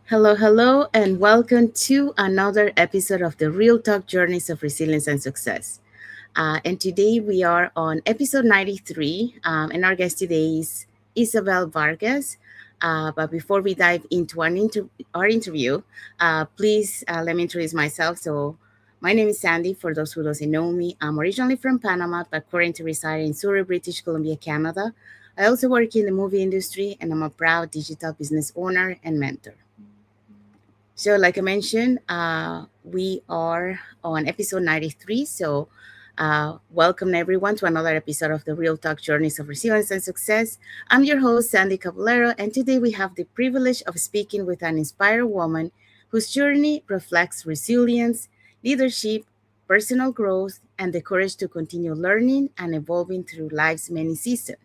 Hello, hello, and welcome to another episode of the Real Talk Journeys of Resilience and Success. And today we are on episode 93, and our guest today is Isabel Vargas. But before we dive into our interview, please let me introduce myself. So, my name is Sandy. For those who doesn't know me, I'm originally from Panama, but currently reside in Surrey, British Columbia, Canada. I also work in the movie industry, and I'm a proud digital business owner and mentor. So, like I mentioned, we are on episode 93. So, welcome everyone to another episode of the Real Talk Journeys of Resilience and Success. I'm your host, Sandy Caballero, and today we have the privilege of speaking with an inspired woman whose journey reflects resilience, leadership, personal growth, and the courage to continue learning and evolving through life's many seasons.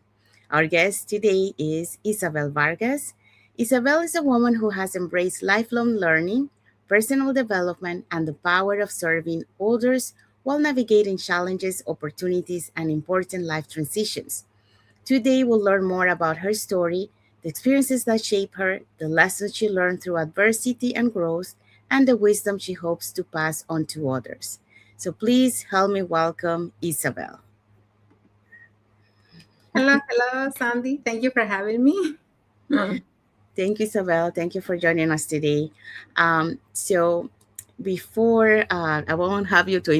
Our guest today is Isabel Vargas. Isabel is a woman who has embraced lifelong learning, personal development, and the power of serving others while navigating challenges, opportunities, and important life transitions. Today, we'll learn more about her story, the experiences that shape her, the lessons she learned through adversity and growth, and the wisdom she hopes to pass on to others. So please help me welcome Isabel. Hello, Sandy. Thank you for having me. Thank you, Isabel. Thank you for joining us today. So, before I won't have you to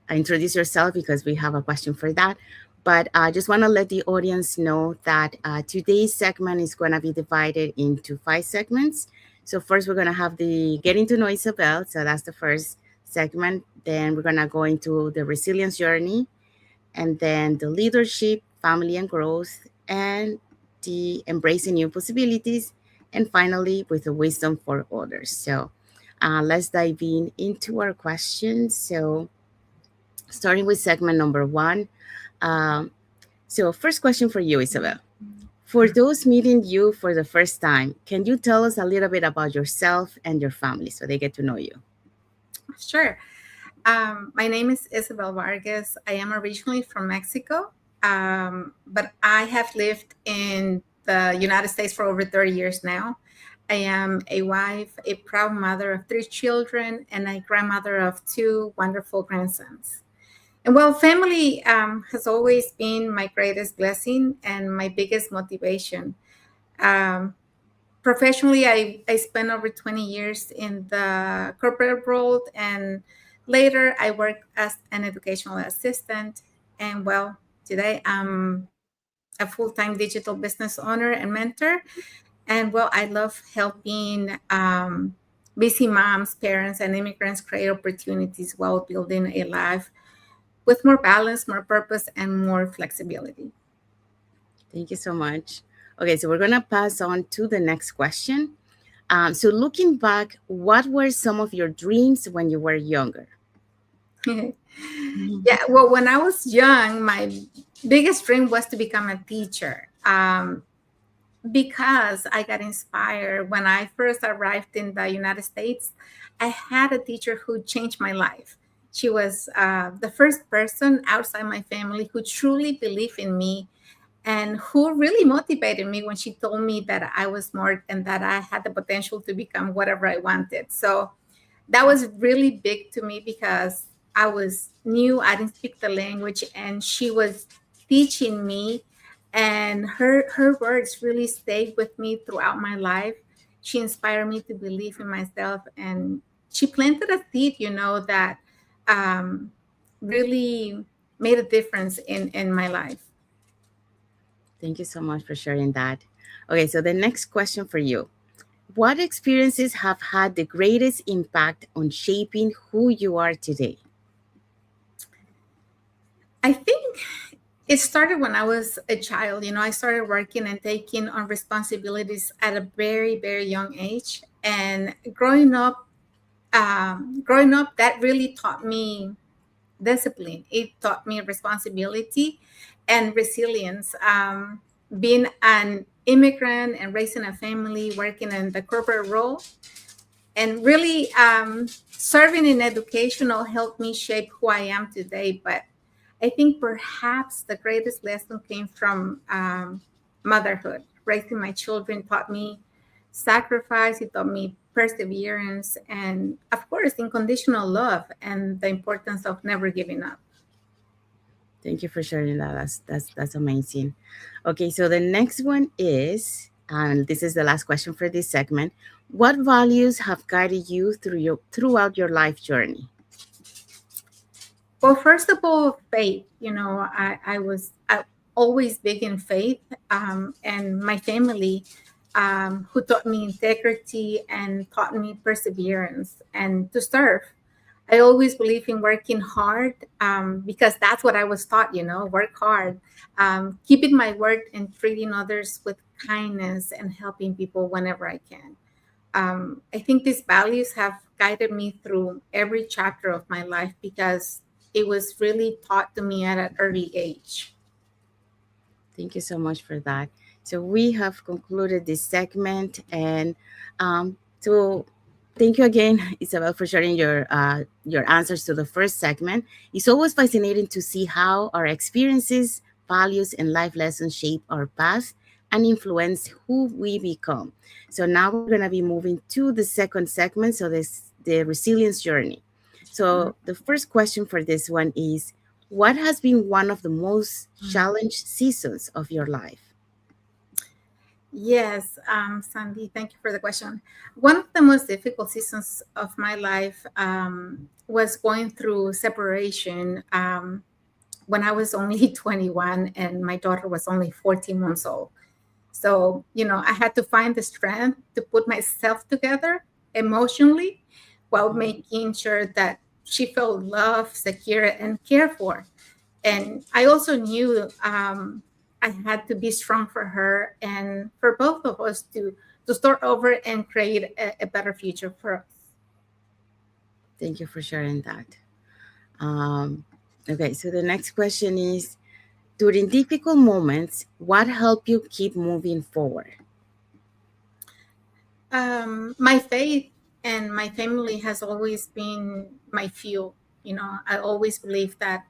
introduce yourself because we have a question for that. But I just want to let the audience know that today's segment is going to be divided into five segments. So first, we're going to have the getting to know Isabel. So that's the first segment. Then we're going to go into the resilience journey, and then the leadership, family and growth, and the embracing new possibilities, and finally with the wisdom for others. So let's dive in into our questions. So starting with segment number one. Um, so first question for you, Isabel. For those meeting you for the first time, can you tell us a little bit about yourself and your family so they get to know you? Sure. My name is Isabel Vargas. I am originally from Mexico, but I have lived in the United States for over 30 years now. I am a wife, a proud mother of three children, and a grandmother of two wonderful grandsons. And well, family has always been my greatest blessing and my biggest motivation. Um, Professionally, I spent over 20 years in the corporate world, and later I worked as an educational assistant. And well, today I'm a full-time digital business owner and mentor. And well, I love helping busy moms, parents, and immigrants create opportunities while building a life with more balance, more purpose, and more flexibility. Thank you so much. Okay, so we're going to pass on to the next question. So, looking back, what were some of your dreams when you were younger? Yeah, well, when I was young, my biggest dream was to become a teacher, because I got inspired when I first arrived in the United States. I had a teacher who changed my life. She was the first person outside my family who truly believed in me and who really motivated me when she told me that I was smart and that I had the potential to become whatever I wanted. So that was really big to me because I was new, I didn't speak the language, and she was teaching me, and her words really stayed with me throughout my life. She inspired me to believe in myself, and she planted a seed, that um, really made a difference in my life. Thank you so much for sharing that. Okay, so the next question for you. What experiences have had the greatest impact on shaping who you are today? I think it started when I was a child. I started working and taking on responsibilities at a very, very young age. And growing up, that really taught me discipline. It taught me responsibility and resilience. Being an immigrant and raising a family, working in the corporate role, and really serving in educational helped me shape who I am today. But I think perhaps the greatest lesson came from motherhood. Raising my children taught me sacrifice, it taught me perseverance, and of course, unconditional love and the importance of never giving up. Thank you for sharing that. That's amazing. Okay, so the next one is, and this is the last question for this segment. What values have guided you throughout your life journey? Well, first of all, faith. I always big in faith, and my family, who taught me integrity and taught me perseverance and to serve. I always believe in working hard, because that's what I was taught. Work hard, keeping my word, and treating others with kindness and helping people whenever I can. I think these values have guided me through every chapter of my life because it was really taught to me at an early age. Thank you so much for that. So we have concluded this segment, and so thank you again, Isabel, for sharing your answers to the first segment. It's always fascinating to see how our experiences, values, and life lessons shape our path and influence who we become. So now we're gonna be moving to the second segment. So this the resilience journey. So the first question for this one is, what has been one of the most challenged seasons of your life? Yes, Sandy, thank you for the question. One of the most difficult seasons of my life was going through separation, when I was only 21 and my daughter was only 14 months old. So, I had to find the strength to put myself together emotionally while making sure that she felt loved, secure, and cared for. And I also knew, I had to be strong for her and for both of us to start over and create a better future for us. Thank you for sharing that. Um, okay, so the next question is, during difficult moments, what helped you keep moving forward? My faith and my family has always been my fuel. I always believe that,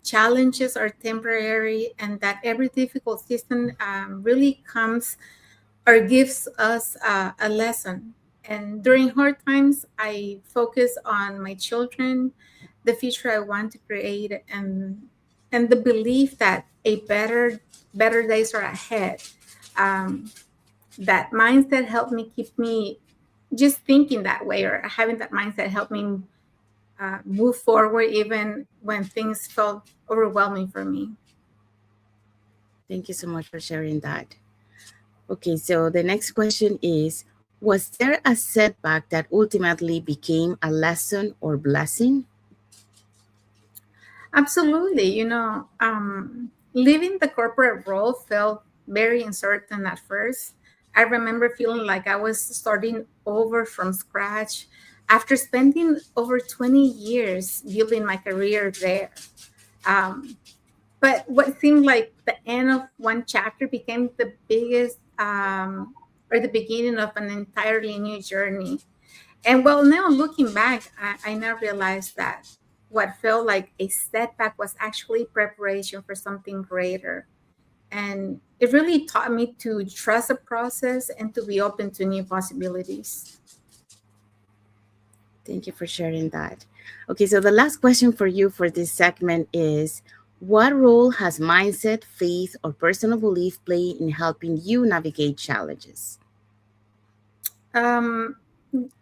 challenges are temporary and that every difficult season, really comes or gives us a lesson. And during hard times, I focus on my children, the future I want to create, and the belief that a better days are ahead. Um, that mindset helped me keep me just thinking that way, or having that mindset helped me move forward even when things felt overwhelming for me. Thank you so much for sharing that. Okay, so the next question is, was there a setback that ultimately became a lesson or blessing? Absolutely. Leaving the corporate role felt very uncertain at first. I remember feeling like I was starting over from scratch after spending over 20 years building my career there. Um, but what seemed like the end of one chapter became the biggest, or the beginning of an entirely new journey. And well, now looking back, I now realize that what felt like a setback was actually preparation for something greater. And it really taught me to trust the process and to be open to new possibilities. Thank you for sharing that. Okay, so the last question for you for this segment is, what role has mindset, faith, or personal belief play in helping you navigate challenges? Um,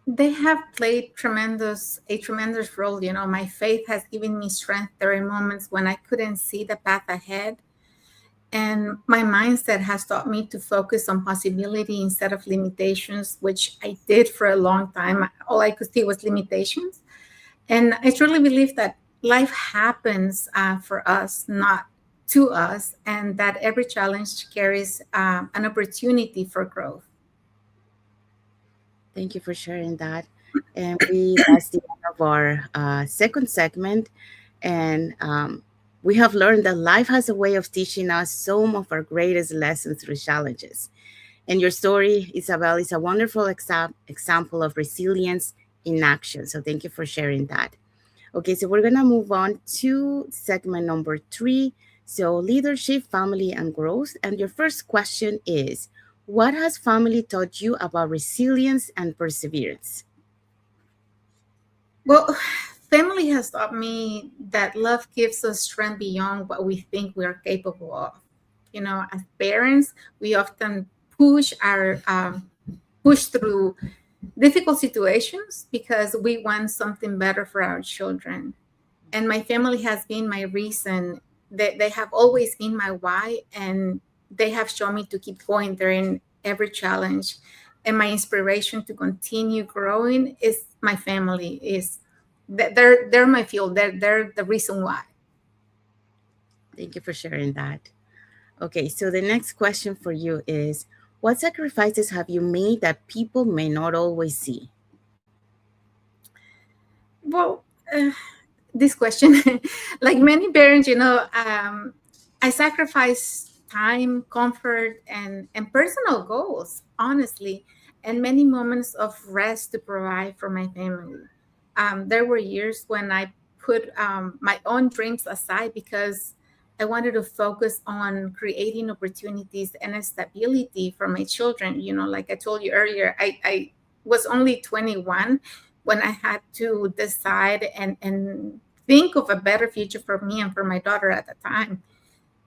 they have played a tremendous role. My faith has given me strength during moments when I couldn't see the path ahead. And my mindset has taught me to focus on possibility instead of limitations, which I did for a long time. All I could see was limitations. And I truly believe that life happens, for us, not to us, and that every challenge carries, an opportunity for growth. Thank you for sharing that. And that's the end of our second segment. And we have learned that life has a way of teaching us some of our greatest lessons through challenges. And your story, Isabel, is a wonderful example of resilience in action. So thank you for sharing that. Okay, so we're gonna move on to segment number three. So leadership, family, and growth. And your first question is, What has family taught you about resilience and perseverance? Well, family has taught me that love gives us strength beyond what we think we are capable of. You know, as parents, we often push through difficult situations because we want something better for our children. And my family has been my reason. They have always been my why, and they have shown me to keep going during every challenge. And my inspiration to continue growing is my family. Is that they're my fuel. They're the reason why. Thank you for sharing that. Okay, so the next question for you is, what sacrifices have you made that people may not always see? Well, this question, like many parents, I sacrifice time, comfort, and personal goals, honestly, and many moments of rest to provide for my family. There were years when I put my own dreams aside because I wanted to focus on creating opportunities and a stability for my children. You know, like I told you earlier, I was only 21 when I had to decide and think of a better future for me and for my daughter at the time.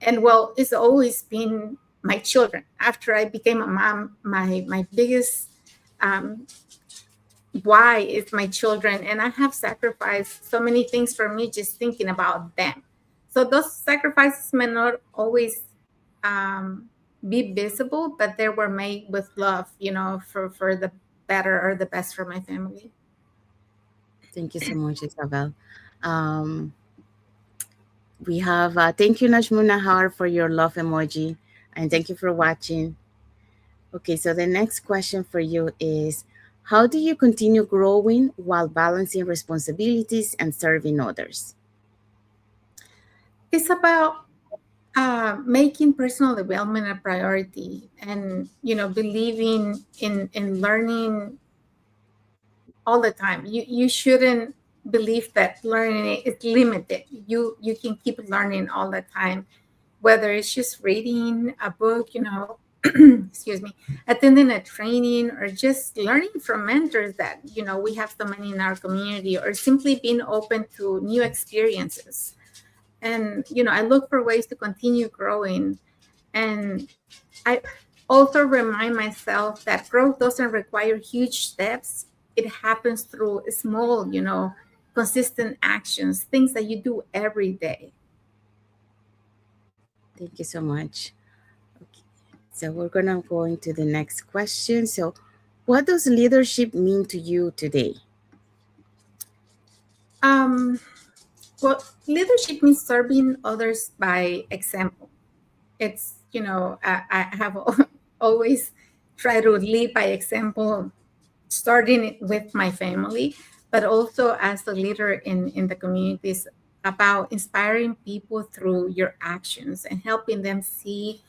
And well, it's always been my children. After I became a mom, my biggest um, why is my children, and I have sacrificed so many things for me just thinking about them. So those sacrifices may not always um, be visible, but they were made with love, for the better or the best for my family. Thank you so much, Isabel. Um, we have, thank you, Najmuna Nahar, for your love emoji, and thank you for watching. Okay, so the next question for you is, how do you continue growing while balancing responsibilities and serving others? It's about making personal development a priority, and believing in learning all the time. You shouldn't believe that learning is limited. You can keep learning all the time, whether it's just reading a book, excuse me, attending a training, or just learning from mentors that we have so many in our community, or simply being open to new experiences. And I look for ways to continue growing. And I also remind myself that growth doesn't require huge steps. It happens through small, consistent actions, things that you do every day. Thank you so much. Okay, so we're gonna go into the next question. So, what does leadership mean to you today? Um, well, leadership means serving others by example. It's, I have always tried to lead by example, starting it with my family, but also as a leader in the communities, about inspiring people through your actions and helping them see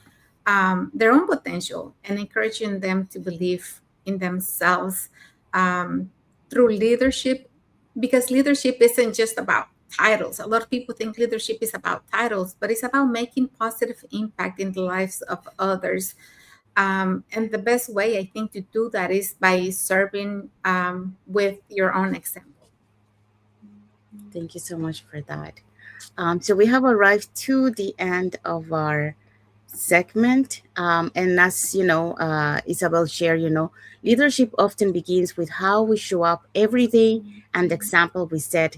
their own potential and encouraging them to believe in themselves um, through leadership, because leadership isn't just about titles. A lot of people think leadership is about titles, but it's about making positive impact in the lives of others. And the best way, I think, to do that is by serving with your own example. Thank you so much for that. So we have arrived to the end of our segment. And as you know, Isabel shared, leadership often begins with how we show up every day and the example we set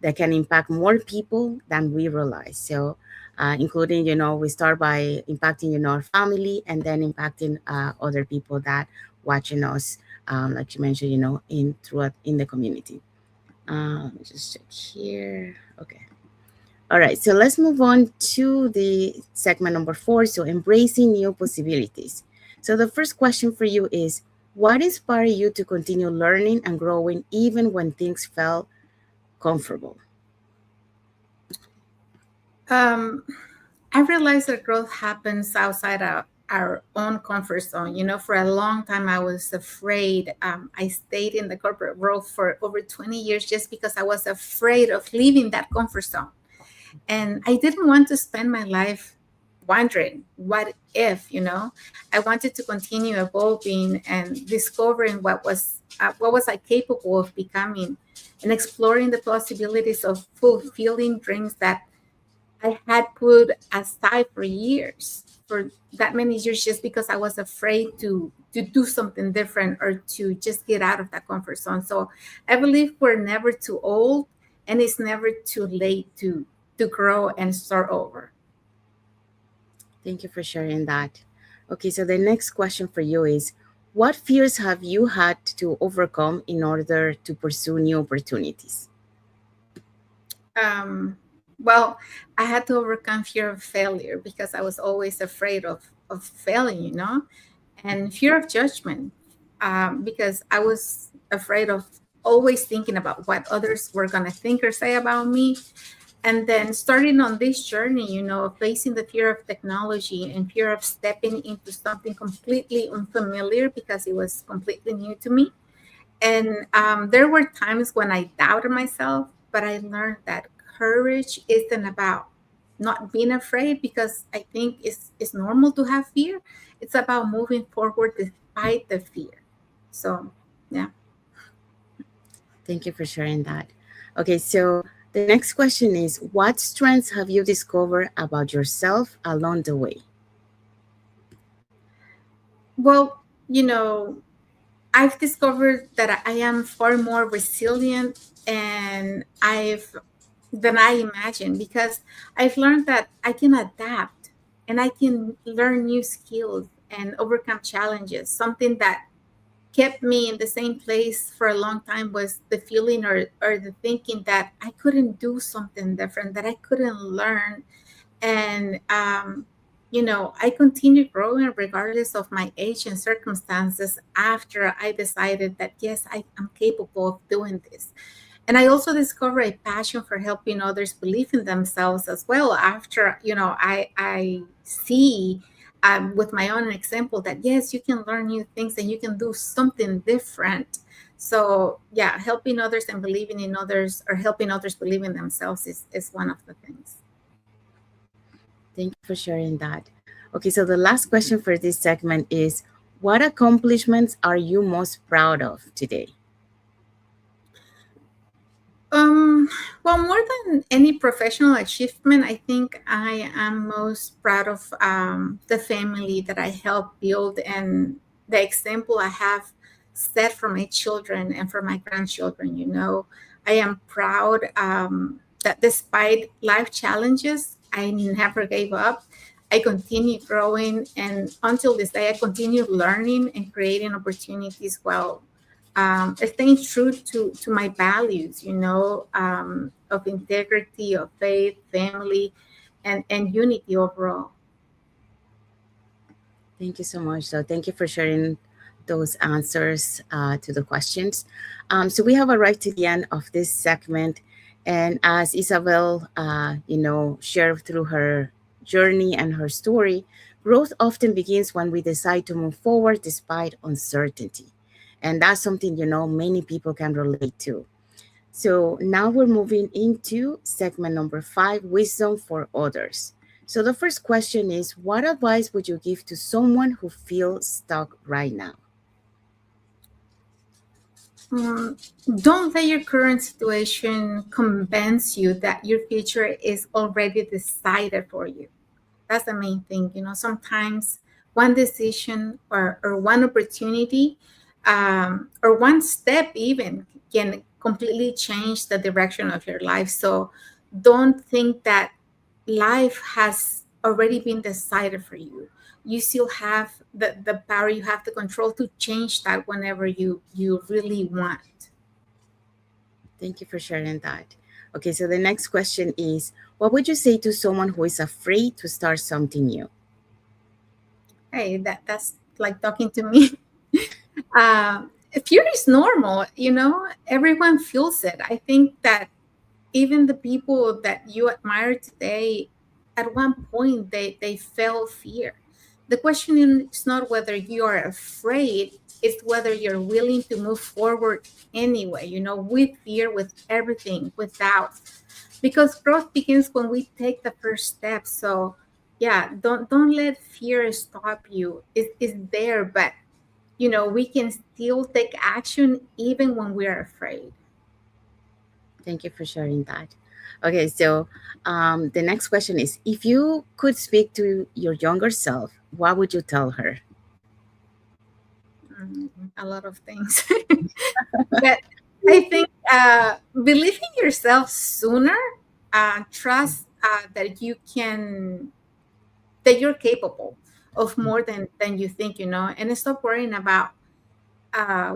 that can impact more people than we realize. So, including, we start by impacting, our family, and then impacting other people that watching us, like you mentioned, in throughout in the community. Let me just check here. Okay. All right, so let's move on to the segment number 4. So, embracing new possibilities. So, the first question for you is, what inspired you to continue learning and growing even when things felt comfortable? Um, I realized that growth happens outside our own comfort zone. For a long time, I was afraid. I stayed in the corporate world for over 20 years just because I was afraid of leaving that comfort zone. And I didn't want to spend my life wondering, what if, I wanted to continue evolving and discovering what was I capable of becoming, and exploring the possibilities of fulfilling dreams that I had put aside for years, for that many years, just because I was afraid to do something different or to just get out of that comfort zone. So I believe we're never too old, and it's never too late to grow and start over. Thank you for sharing that. Okay, so the next question for you is, what fears have you had to overcome in order to pursue new opportunities? Well, I had to overcome fear of failure because I was always afraid of failing, and fear of judgment, because I was afraid of always thinking about what others were going to think or say about me. And then starting on this journey, facing the fear of technology and fear of stepping into something completely unfamiliar because it was completely new to me. And there were times when I doubted myself, but I learned that courage isn't about not being afraid, because I think it's normal to have fear. It's about moving forward despite the fear. So, yeah. Thank you for sharing that. Okay, so the next question is, what strengths have you discovered about yourself along the way? Well, you know, I've discovered that I am far more resilient and I've than I imagined, because I've learned that I can adapt and I can learn new skills and overcome challenges. Something that kept me in the same place for a long time was the feeling or the thinking that I couldn't do something different, that I couldn't learn. And I continue growing regardless of my age and circumstances after I decided that yes, I'm capable of doing this. And I also discovered a passion for helping others believe in themselves as well, after I see, with my own example, that yes, you can learn new things and you can do something different. So yeah, helping others and believing in others, or helping others believe in themselves, is one of the things. Thank you for sharing that. Okay, so the last question for this segment is, what accomplishments are you most proud of today? Um, well, more than any professional achievement, I think I am most proud of the family that I helped build, and the example I have set for my children and for my grandchildren. I am proud that despite life challenges, I never gave up. I continue growing, and until this day, I continue learning and creating opportunities while staying true to my values, of integrity, of faith, family, and unity overall. Thank you so much. So, thank you for sharing those answers to the questions. So, we have arrived to the end of this segment. And as Isabel, shared through her journey and her story, growth often begins when we decide to move forward despite uncertainty. And that's something, many people can relate to. So now we're moving into segment number 5, wisdom for others. So the first question is, what advice would you give to someone who feels stuck right now? Mm, don't let your current situation convince you that your future is already decided for you. That's the main thing. Sometimes one decision or one opportunity, or one step even, can completely change the direction of your life. So don't think that life has already been decided for you. You still have the power, you have the control to change that whenever you really want. Thank you for sharing that. Okay, so the next question is, what would you say to someone who is afraid to start something new? Hey, that's like talking to me. uh, Fear is normal, everyone feels it. I think that even the people that you admire today, at one point they felt fear. The question is not whether you are afraid, it's whether you're willing to move forward anyway, with fear, with everything, with doubt. Because growth begins when we take the first step. So Yeah, don't let fear stop you. It's there, but we can still take action even when we are afraid. Thank you for sharing that. Okay, so the next question is, if you could speak to your younger self, what would you tell her? A lot of things. But I think believe in yourself sooner. Trust that that you're capable of more than you think, and stop worrying about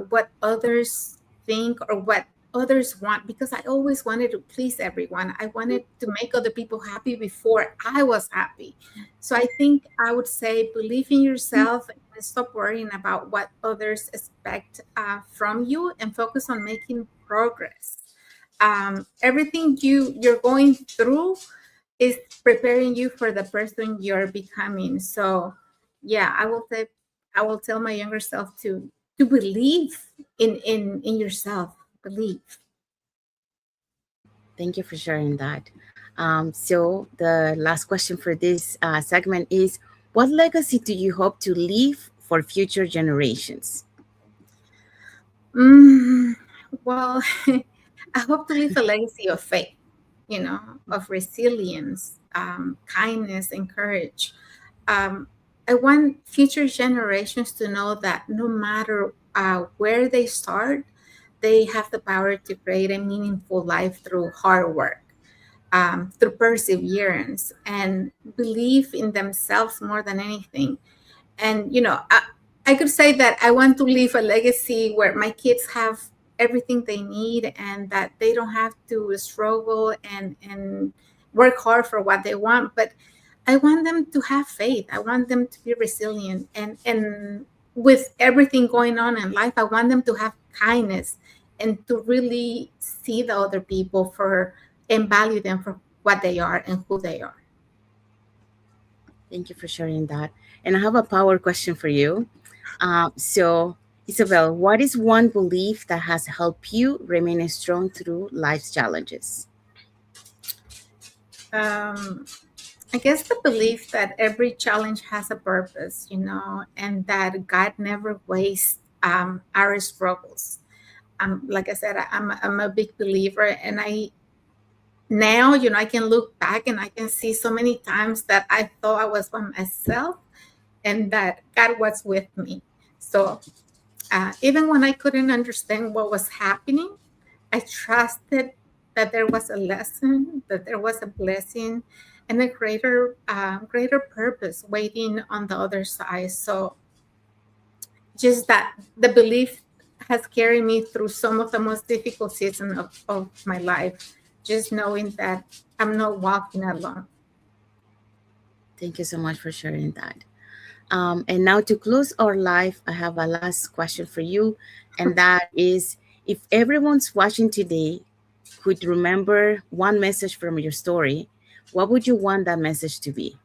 what others think or what others want, because I always wanted to please everyone. I wanted to make other people happy before I was happy. So I think I would say believe in yourself and stop worrying about what others expect from you, and focus on making progress. Everything you're going through is preparing you for the person you're becoming. So yeah, I will tell my younger self to believe in yourself. Believe. Thank you for sharing that. So, the last question for this segment is, what legacy do you hope to leave for future generations? Mm, well, I hope to leave a legacy of faith, of resilience, kindness, and courage. I want future generations to know that no matter where they start, they have the power to create a meaningful life through hard work, through perseverance, and believe in themselves more than anything. And I could say that I want to leave a legacy where my kids have everything they need, and that they don't have to struggle and work hard for what they want. But I want them to have faith. I want them to be resilient, and with everything going on in life, I want them to have kindness and to really see the other people for and value them for what they are and who they are. Thank you for sharing that. And I have a power question for you. So, Isabel, what is one belief that has helped you remain strong through life's challenges? um, I guess the belief that every challenge has a purpose, and that God never wastes our struggles. Like I said, I'm a big believer, and now, I can look back and I can see so many times that I thought I was by myself and that God was with me. So even when I couldn't understand what was happening, I trusted that there was a lesson, that there was a blessing, and a greater purpose waiting on the other side. So just that the belief has carried me through some of the most difficult seasons of my life. Just knowing that I'm not walking alone. Thank you so much for sharing that. And now, to close our life, I have a last question for you, and that is, if everyone's watching today could remember one message from your story, what would you want that message to be?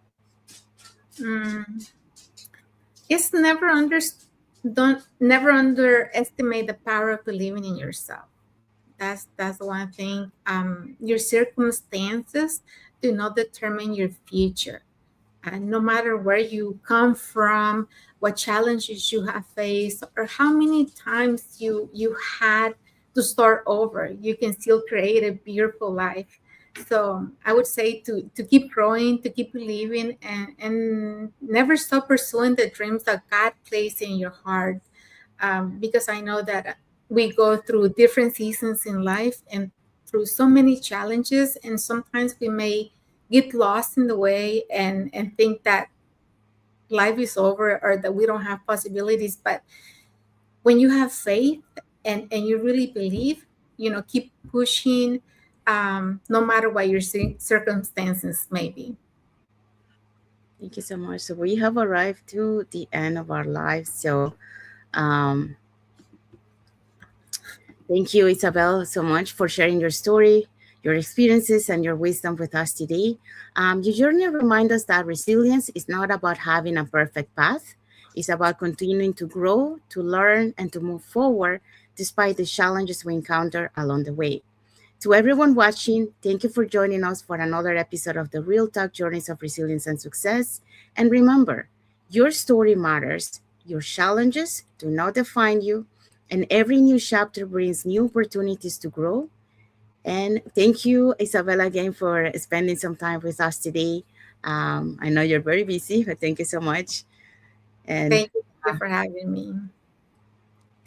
Mm, it's never underestimate the power of believing in yourself. That's one thing. Your circumstances do not determine your future. And no matter where you come from, what challenges you have faced, or how many times you had to start over, you can still create a beautiful life. So I would say to keep growing, to keep believing, and never stop pursuing the dreams that God placed in your heart. Because I know that we go through different seasons in life and through so many challenges, and sometimes we may get lost in the way and think that life is over or that we don't have possibilities. But when you have faith and you really believe, keep pushing, no matter what your circumstances may be. Thank you so much. So we have arrived to the end of our lives. So um, thank you, Isabel, so much for sharing your story, your experiences, and your wisdom with us today. Your journey reminds us that resilience is not about having a perfect path. It's about continuing to grow, to learn, and to move forward despite the challenges we encounter along the way. To everyone watching, thank you for joining us for another episode of the Real Talk Journeys of Resilience and Success. And remember, your story matters, your challenges do not define you, and every new chapter brings new opportunities to grow. And thank you, Isabella, again for spending some time with us today. I know you're very busy, but thank you so much. And Thank you for having me.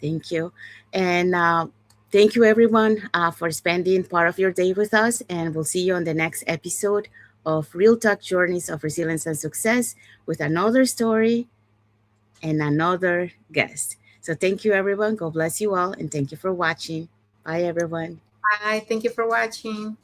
thank you. And thank you, everyone, for spending part of your day with us. And we'll see you on the next episode of Real Talk Journeys of Resilience and Success with another story and another guest. So thank you, everyone. God bless you all. And thank you for watching. Bye, everyone. Bye. Thank you for watching.